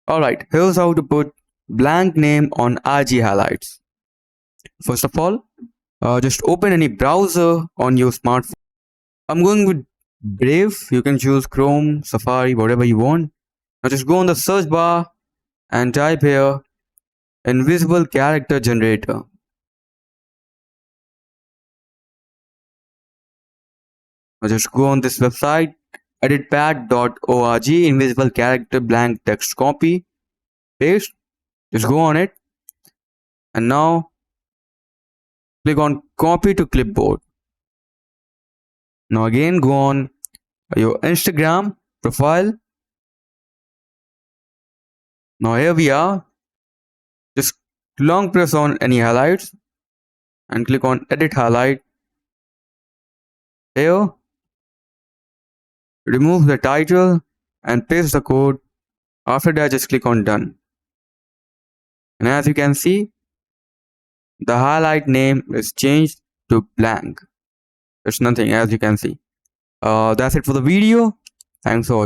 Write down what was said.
Alright, here's how to put blank name on IG highlights. First of all, just open any browser on your smartphone. I'm going with Brave. You can choose Chrome, Safari, whatever you want. Now just go on the search bar and type here invisible character generator. Now just go on this website editpad.org, invisible character blank text copy, paste, just go on it, and now click on copy to clipboard. Now again go on your Instagram profile. Now here we are, just long press on any highlights and click on edit highlight. Here, remove the title and paste the code. After that, just click on done. And as you can see, the highlight name is changed to blank. There's nothing, as you can see. That's it for the video. Thanks for watching.